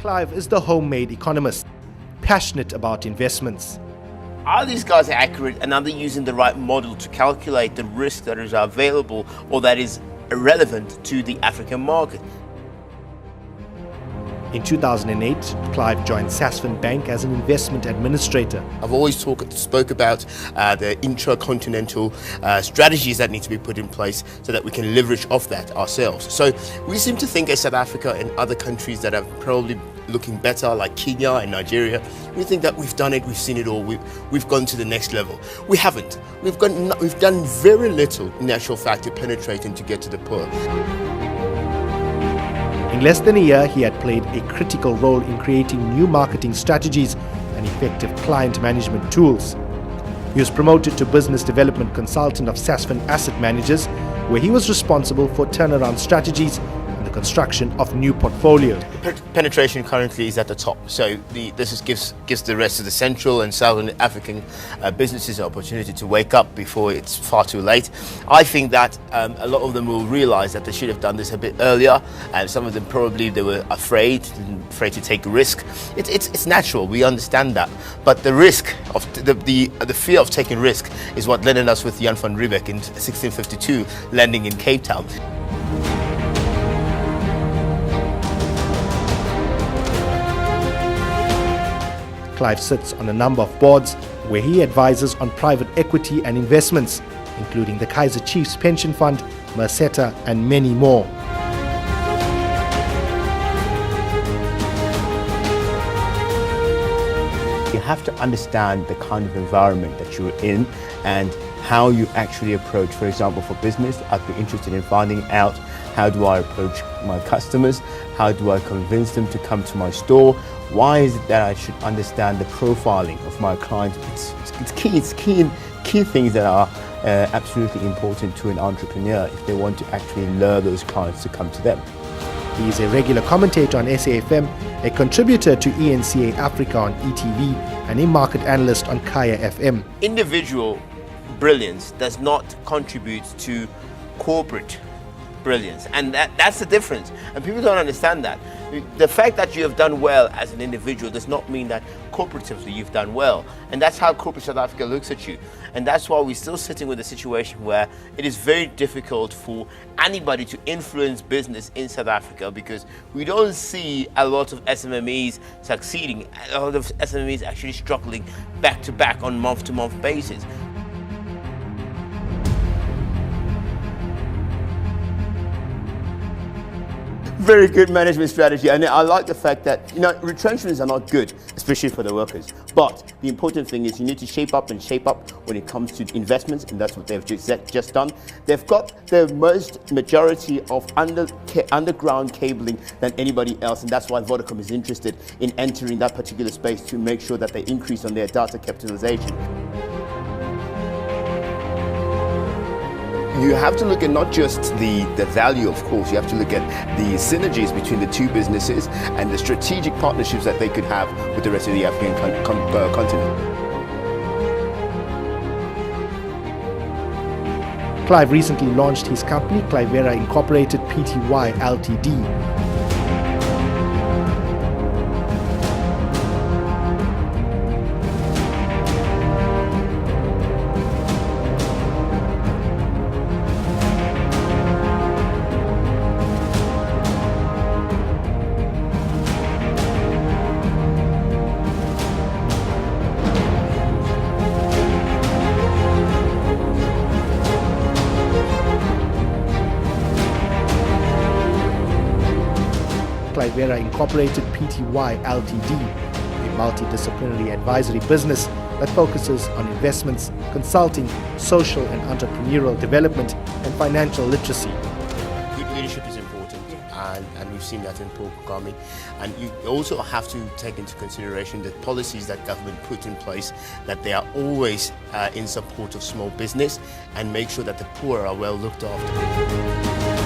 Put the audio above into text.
Clive is the homemade economist, passionate about investments. Are these guys accurate, and are they using the right model to calculate the risk that is available or that is relevant to the African market? In 2008, Clive joined Sasfin Bank as an investment administrator. I've always spoke about the intra-continental strategies that need to be put in place so that we can leverage off that ourselves. So we seem to think as South Africa and other countries that are probably looking better, like Kenya and Nigeria, we think that we've done it, we've seen it all, we've gone to the next level. We haven't. We've done very little, in actual fact, to penetrate and to get to the poor. In less than a year, he had played a critical role in creating new marketing strategies and effective client management tools. He was promoted to business development consultant of Sasfin Asset Managers, where he was responsible for turnaround strategies and the construction of new portfolios. Penetration currently is at the top, so this gives the rest of the Central and Southern African businesses an opportunity to wake up before it's far too late. I think that a lot of them will realize that they should have done this a bit earlier, and some of them probably they were afraid to take a risk. It's natural, we understand that, but the risk of the fear of taking risk is what landed us with Jan van Riebeeck in 1652 landing in Cape Town. Clive sits on a number of boards where he advises on private equity and investments, including the Kaiser Chiefs Pension Fund, Merceta, and many more. You have to understand the kind of environment that you're in and how you actually approach. For example, for business, I'd be interested in finding out how do I approach my customers, how do I convince them to come to my store, why is it that I should understand the profiling of my clients. It's key things that are absolutely important to an entrepreneur if they want to actually lure those clients to come to them. He is a regular commentator on SAFM, a contributor to ENCA Africa on ETV, and a market analyst on Kaya FM. Individual brilliance does not contribute to corporate brilliance, and that's the difference, and people don't understand that. The fact that you have done well as an individual does not mean that corporatively you've done well, and that's how corporate South Africa looks at you, and that's why we're still sitting with a situation where it is very difficult for anybody to influence business in South Africa, because we don't see a lot of SMMEs succeeding, a lot of SMMEs actually struggling back to back on month-to-month basis. Very good management strategy, and I like the fact that retrenchments are not good, especially for the workers. But the important thing is you need to shape up when it comes to investments, and that's what they've just done. They've got the majority of underground cabling than anybody else, and that's why Vodacom is interested in entering that particular space to make sure that they increase on their data capitalization. You have to look at not just the value, of course, you have to look at the synergies between the two businesses and the strategic partnerships that they could have with the rest of the African continent. Clive recently launched his company, Clive Incorporated Pty Ltd. Clive Incorporated Pty Ltd, a multidisciplinary advisory business that focuses on investments, consulting, social and entrepreneurial development, and financial literacy. Good leadership is important, and we've seen that in Paul Kagame. And you also have to take into consideration the policies that government put in place, that they are always in support of small business and make sure that the poor are well looked after.